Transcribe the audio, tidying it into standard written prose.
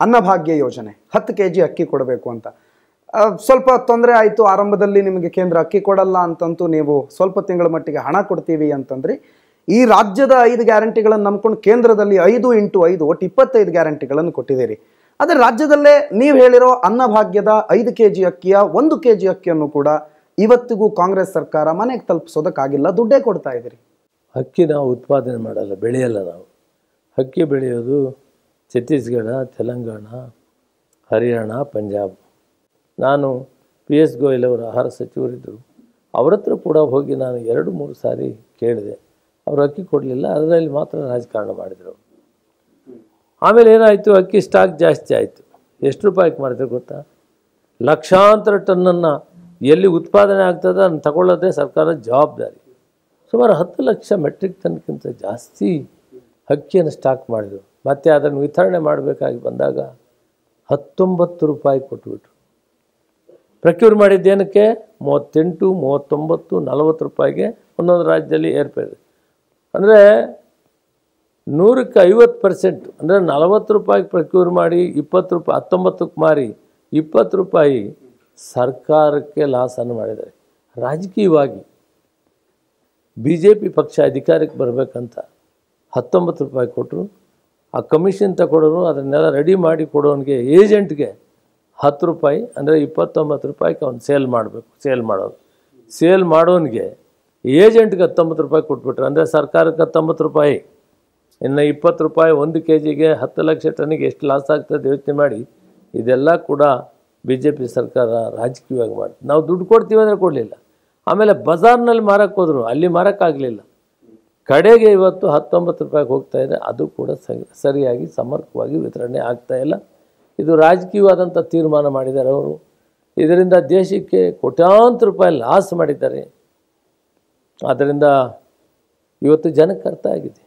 ಅನ್ನಭಾಗ್ಯ ಯೋಜನೆ 10 kg ಅಕ್ಕಿ ಕೊಡಬೇಕು ಅಂತ ಸ್ವಲ್ಪ ತೊಂದರೆ ಆಯಿತು. ಆರಂಭದಲ್ಲಿ ನಿಮಗೆ ಕೇಂದ್ರ ಅಕ್ಕಿ ಕೊಡಲ್ಲ ಅಂತಂತೂ ನೀವು ಸ್ವಲ್ಪ ತಿಂಗಳ ಮಟ್ಟಿಗೆ ಹಣ ಕೊಡ್ತೀವಿ ಅಂತಂದ್ರಿ. ಈ ರಾಜ್ಯದ 5 ಗ್ಯಾರಂಟಿಗಳನ್ನು ನಂಬ್ಕೊಂಡು ಕೇಂದ್ರದಲ್ಲಿ 5x5 ಒಟ್ಟು 25 ಗ್ಯಾರಂಟಿಗಳನ್ನು ಕೊಟ್ಟಿದ್ದೀರಿ. ಆದರೆ ರಾಜ್ಯದಲ್ಲೇ ನೀವು ಹೇಳಿರೋ ಅನ್ನಭಾಗ್ಯದ 5 kg ಅಕ್ಕಿಯ 1 kg ಅಕ್ಕಿಯನ್ನು ಕೂಡ ಇವತ್ತಿಗೂ ಕಾಂಗ್ರೆಸ್ ಸರ್ಕಾರ ಮನೆಗೆ ತಲುಪಿಸೋದಕ್ಕಾಗಿಲ್ಲ, ದುಡ್ಡೇ ಕೊಡ್ತಾ ಇದ್ದೀರಿ. ಅಕ್ಕಿ ನಾವು ಉತ್ಪಾದನೆ ಮಾಡಲ್ಲ, ಬೆಳೆಯಲ್ಲ. ನಾವು ಅಕ್ಕಿ ಬೆಳೆಯೋದು ಛತ್ತೀಸ್ಗಢ, ತೆಲಂಗಾಣ, ಹರಿಯಾಣ, ಪಂಜಾಬ್. ನಾನು PS ಗೋಯಲ್ ಅವರ ಆಹಾರ ಸಚಿವರಿದ್ದರು, ಅವ್ರ ಹತ್ರ ಕೂಡ ಹೋಗಿ ನಾನು 2-3 ಸಾರಿ ಕೇಳಿದೆ. ಅವರು ಅಕ್ಕಿ ಕೊಡಲಿಲ್ಲ, ಅದರಲ್ಲಿ ಮಾತ್ರ ರಾಜಕಾರಣ ಮಾಡಿದರು. ಆಮೇಲೆ ಏನಾಯಿತು, ಅಕ್ಕಿ ಸ್ಟಾಕ್ ಜಾಸ್ತಿ ಆಯಿತು. ಎಷ್ಟು ರೂಪಾಯಿಗೆ ಮಾಡಿದ್ರು ಗೊತ್ತಾ? ಲಕ್ಷಾಂತರ ಟನ್ನನ್ನು ಎಲ್ಲಿ ಉತ್ಪಾದನೆ ಆಗ್ತದೆ ಅದನ್ನು ತಗೊಳ್ಳೋದೇ ಸರ್ಕಾರದ ಜವಾಬ್ದಾರಿ. ಸುಮಾರು 10 ಲಕ್ಷ ಮೆಟ್ರಿಕ್ ಟನ್ಗಿಂತ ಜಾಸ್ತಿ ಅಕ್ಕಿಯನ್ನು ಸ್ಟಾಕ್ ಮಾಡಿದರು. ಮತ್ತು ಅದನ್ನು ವಿತರಣೆ ಮಾಡಬೇಕಾಗಿ ಬಂದಾಗ 19 ರೂಪಾಯಿ ಕೊಟ್ಟುಬಿಟ್ರು. ಪ್ರಕ್ಯೂರ್ ಮಾಡಿದ್ದೇನಕ್ಕೆ 38, 39, 40 ರೂಪಾಯಿಗೆ ಒಂದೊಂದು ರಾಜ್ಯದಲ್ಲಿ ಏರ್ಪೇರಿದೆ. ಅಂದರೆ 100% ಅಂದರೆ 40 ರೂಪಾಯಿಗೆ ಪ್ರಕ್ಯೂರ್ ಮಾಡಿ 20 ರೂಪಾಯಿ 19ಕ್ಕೆ ಮಾರಿ 20 ರೂಪಾಯಿ ಸರ್ಕಾರಕ್ಕೆ ಲಾಸನ್ನು ಮಾಡಿದ್ದಾರೆ. ರಾಜಕೀಯವಾಗಿ BJP ಪಕ್ಷ ಅಧಿಕಾರಕ್ಕೆ ಬರಬೇಕಂತ 19 ರೂಪಾಯಿ ಕೊಟ್ಟರು. ಆ ಕಮಿಷನ್ ತಗೊಳ್ಳೋರು ಅದನ್ನೆಲ್ಲ ರೆಡಿ ಮಾಡಿ ಕೊಡೋನಿಗೆ ಏಜೆಂಟ್ಗೆ 10 ರೂಪಾಯಿ ಅಂದರೆ 29 ರೂಪಾಯಿಗೆ ಅವ್ನು ಸೇಲ್ ಮಾಡಬೇಕು. ಸೇಲ್ ಮಾಡೋನಿಗೆ ಏಜೆಂಟ್ಗೆ 19 ರೂಪಾಯಿ ಕೊಟ್ಬಿಟ್ರು. ಅಂದರೆ ಸರ್ಕಾರಕ್ಕೆ 19 ರೂಪಾಯಿ, ಇನ್ನು 20 ರೂಪಾಯಿ 1 kgಗೆ 10 ಲಕ್ಷ ಟನ್ನಿಗೆ ಎಷ್ಟು ಲಾಸ್ ಆಗ್ತದೆ ಯೋಚನೆ ಮಾಡಿ. ಇದೆಲ್ಲ ಕೂಡ BJP ಸರ್ಕಾರ ರಾಜಕೀಯವಾಗಿ ಮಾಡಿ ನಾವು ದುಡ್ಡು ಕೊಡ್ತೀವಿ ಅಂದರೆ ಕೊಡಲಿಲ್ಲ. ಆಮೇಲೆ ಬಜಾರ್ನಲ್ಲಿ ಮಾರಕ್ಕೆ ಹೋದರು, ಅಲ್ಲಿ ಮಾರೋಕ್ಕಾಗಲಿಲ್ಲ. ಕಡೆಗೆ ಇವತ್ತು 19 ರೂಪಾಯಿಗೆ ಹೋಗ್ತಾ ಇದೆ. ಅದು ಕೂಡ ಸರಿಯಾಗಿ ಸಮರ್ಪಕವಾಗಿ ವಿತರಣೆ ಆಗ್ತಾಯಿಲ್ಲ. ಇದು ರಾಜಕೀಯವಾದಂಥ ತೀರ್ಮಾನ ಮಾಡಿದ್ದಾರೆ ಅವರು. ಇದರಿಂದ ದೇಶಕ್ಕೆ ಕೋಟ್ಯಾಂತರ ರೂಪಾಯಿ ಲಾಸ್ ಮಾಡಿದ್ದಾರೆ. ಆದ್ದರಿಂದ ಇವತ್ತು ಜನಕ್ಕೆ ಅರ್ಥ ಆಗಿದೆ.